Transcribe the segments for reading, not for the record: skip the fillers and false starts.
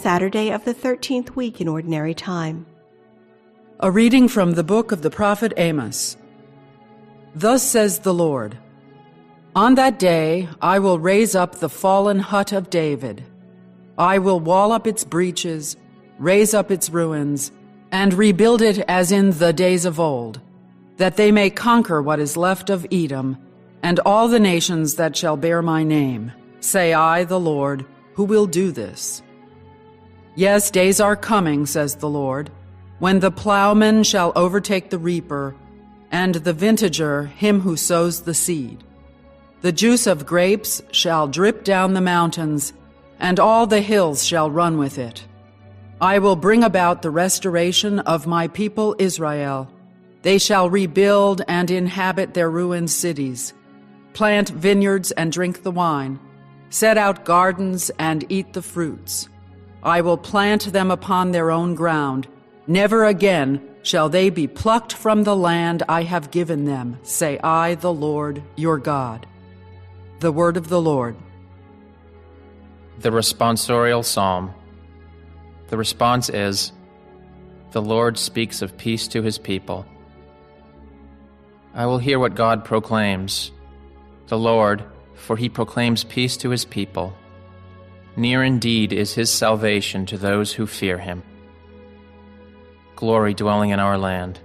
Saturday of the 13th week in Ordinary Time. A reading from the book of the prophet Amos. Thus says the Lord, On that day I will raise up the fallen hut of David. I will wall up its breaches, raise up its ruins, and rebuild it as in the days of old, that they may conquer what is left of Edom, and all the nations that shall bear my name, say I, the Lord, who will do this. Yes, days are coming, says the Lord, when the plowman shall overtake the reaper, and the vintager him who sows the seed. The juice of grapes shall drip down the mountains, and all the hills shall run with it. I will bring about the restoration of my people Israel. They shall rebuild and inhabit their ruined cities, plant vineyards and drink the wine, set out gardens and eat the fruits. I will plant them upon their own ground. Never again shall they be plucked from the land I have given them, say I, the Lord, your God. The word of the Lord. The responsorial psalm. The response is, The Lord speaks of peace to his people. I will hear what God proclaims. The Lord, for he proclaims peace to his people. Near indeed is his salvation to those who fear him. Glory dwelling in our land.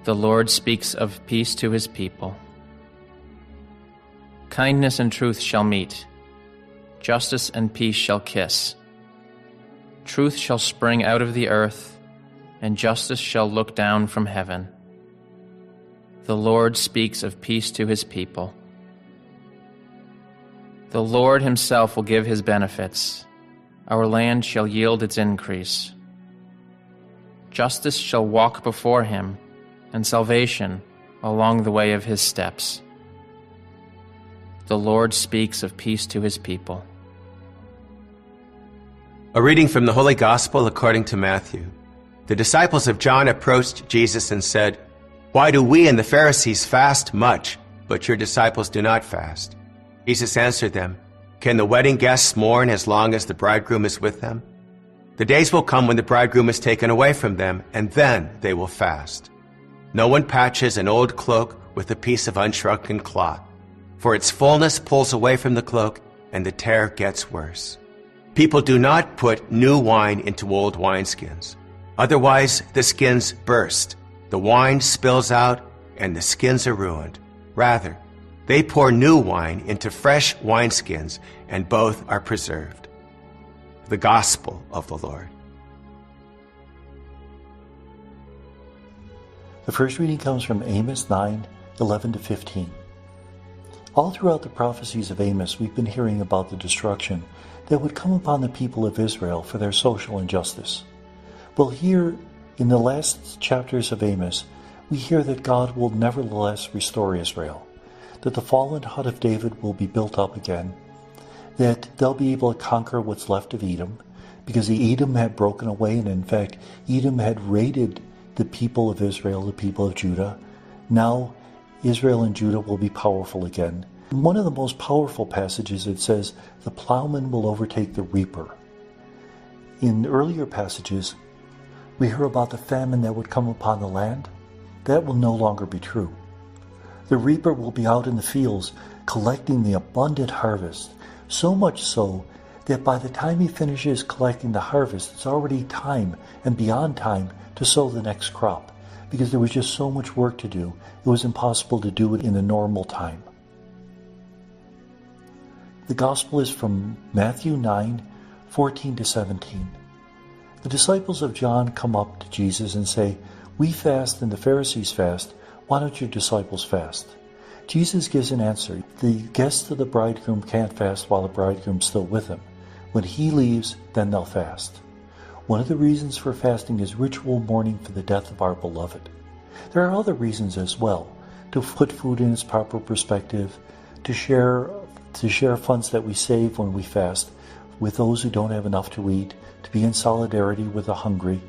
The Lord speaks of peace to his people. Kindness and truth shall meet. Justice and peace shall kiss. Truth shall spring out of the earth, and justice shall look down from heaven. The Lord speaks of peace to his people. The Lord himself will give his benefits. Our land shall yield its increase. Justice shall walk before him, and salvation along the way of his steps. The Lord speaks of peace to his people. A reading from the Holy Gospel according to Matthew. The disciples of John approached Jesus and said, Why do we and the Pharisees fast much, but your disciples do not fast? Jesus answered them, Can the wedding guests mourn as long as the bridegroom is with them? The days will come when the bridegroom is taken away from them, and then they will fast. No one patches an old cloak with a piece of unshrunken cloth, for its fullness pulls away from the cloak, and the tear gets worse. People do not put new wine into old wineskins. Otherwise, the skins burst, the wine spills out, and the skins are ruined. Rather, they pour new wine into fresh wineskins, and both are preserved. The Gospel of the Lord. The first reading comes from Amos 9:11-15. All throughout the prophecies of Amos, we've been hearing about the destruction that would come upon the people of Israel for their social injustice. Well, here in the last chapters of Amos, we hear that God will nevertheless restore Israel, that the fallen hut of David will be built up again, that they'll be able to conquer what's left of Edom, because the Edom had broken away, and in fact, Edom had raided the people of Israel, the people of Judah. Now, Israel and Judah will be powerful again. In one of the most powerful passages, it says, the plowman will overtake the reaper. In earlier passages, we hear about the famine that would come upon the land. That will no longer be true. The reaper will be out in the fields collecting the abundant harvest, so much so that by the time he finishes collecting the harvest, it's already time and beyond time to sow the next crop, because there was just so much work to do. It was impossible to do it in the normal time. The Gospel is from Matthew 9:14-17. The disciples of John come up to Jesus and say, We fast and the Pharisees fast. Why don't your disciples fast? Jesus gives an answer. The guests of the bridegroom can't fast while the bridegroom's still with them. When he leaves, then they'll fast. One of the reasons for fasting is ritual mourning for the death of our beloved. There are other reasons as well, to put food in its proper perspective, to share funds that we save when we fast with those who don't have enough to eat, to be in solidarity with the hungry.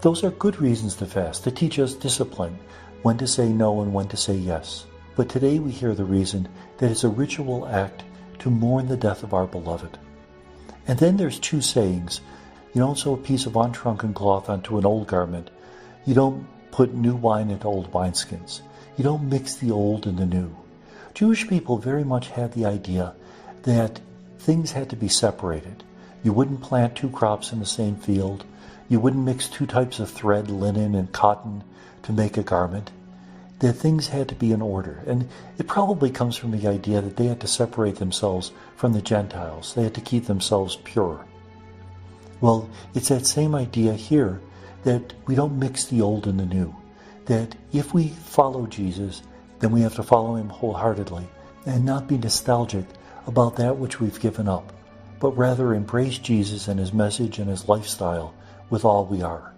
Those are good reasons to fast, to teach us discipline, when to say no and when to say yes. But today we hear the reason that it's a ritual act to mourn the death of our beloved. And then there's two sayings. You don't sew a piece of unshrunken cloth onto an old garment. You don't put new wine into old wineskins. You don't mix the old and the new. Jewish people very much had the idea that things had to be separated. You wouldn't plant two crops in the same field. You wouldn't mix two types of thread, linen and cotton, to make a garment. That things had to be in order. And it probably comes from the idea that they had to separate themselves from the Gentiles. They had to keep themselves pure. Well, it's that same idea here, that we don't mix the old and the new. That if we follow Jesus, then we have to follow him wholeheartedly and not be nostalgic about that which we've given up, but rather embrace Jesus and his message and his lifestyle with all we are.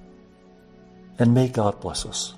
And may God bless us.